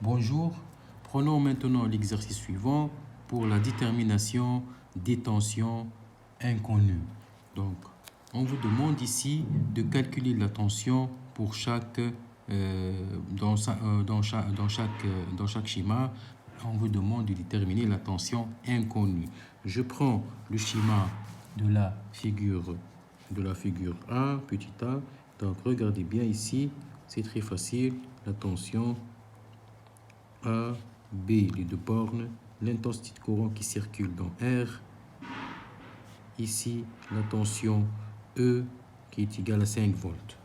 Bonjour, prenons maintenant l'exercice suivant pour la détermination des tensions inconnues. Donc, on vous demande ici de calculer la tension pour dans chaque schéma. On vous demande de déterminer la tension inconnue. Je prends le schéma de la figure A, petit a. Donc, regardez bien ici, c'est très facile. La tension A, B, les deux bornes, l'intensité de courant qui circule dans R. Ici, la tension E qui est égale à 5 volts.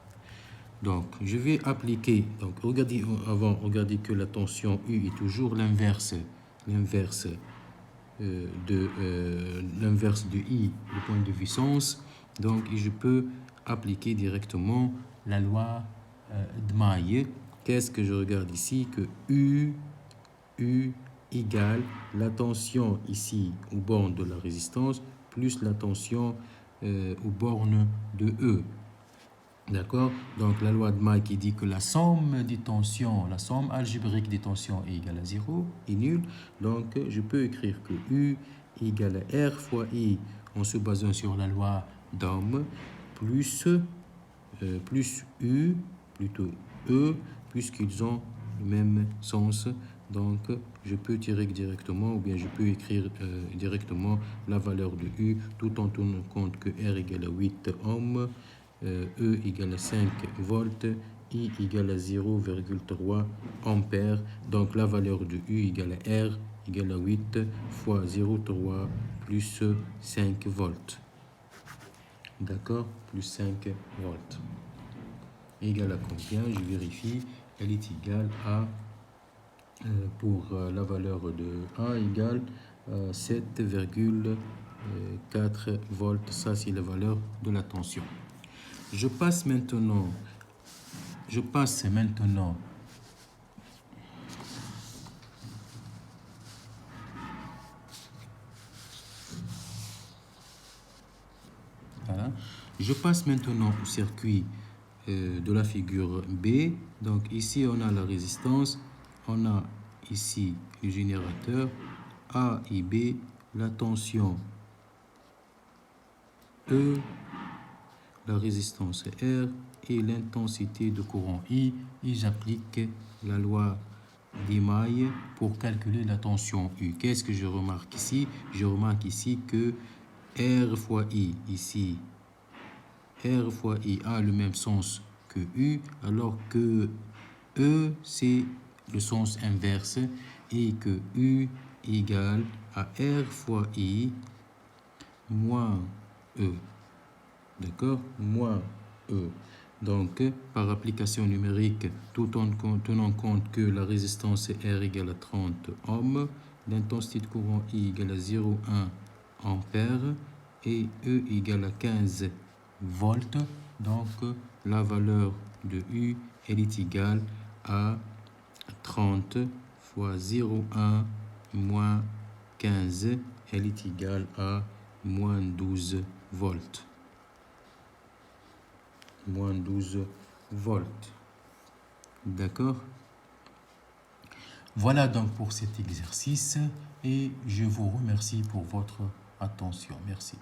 Donc, je vais appliquer, donc regardez que la tension U est toujours l'inverse de I, le point de vue sens. Donc, je peux appliquer directement la loi de Maille. Qu'est-ce que je regarde ici? Que U égale la tension ici aux bornes de la résistance plus la tension aux bornes de E. D'accord? Donc, la loi de Maille qui dit que la somme des tensions, la somme algébrique des tensions est égale à 0, est nulle. Donc, je peux écrire que U égale à R fois I en se basant sur la loi d'Ohm plus U, plutôt E, puisqu'ils ont le même sens. Donc, je peux tirer directement, ou bien je peux écrire directement la valeur de U, tout en tenant compte que R égale à 8 ohms, E égale à 5 volts, I égale à 0,3 ampères. Donc, la valeur de U égale à R égale à 8 fois 0,3 plus 5 volts. D'accord? Plus 5 volts. Égale à combien? Je vérifie. Elle est égale à, pour la valeur de A, égale 7,4 volts. Ça, c'est la valeur de la tension. Je passe maintenant. Voilà. Je passe maintenant au circuit de la figure B. Donc ici, on a la résistance. On a ici le générateur A et B, la tension E, la résistance R et l'intensité de courant I. Et j'applique la loi des mailles pour calculer la tension U. Qu'est-ce que je remarque ici? Je remarque ici que R fois I, ici, R fois I a le même sens que U, alors que E, c'est le sens inverse, et que U égale à R fois I moins E. D'accord? Moins E. Donc, par application numérique, tout en tenant compte que la résistance R égale à 30 ohms, l'intensité de courant I égale à 0,1 ampère et E égale à 15 volts. Donc, la valeur de U, elle est égale à 30 fois 0,1 moins 15, elle est égale à moins 12 volts. Moins 12 volts. D'accord? Voilà donc pour cet exercice et je vous remercie pour votre attention. Merci.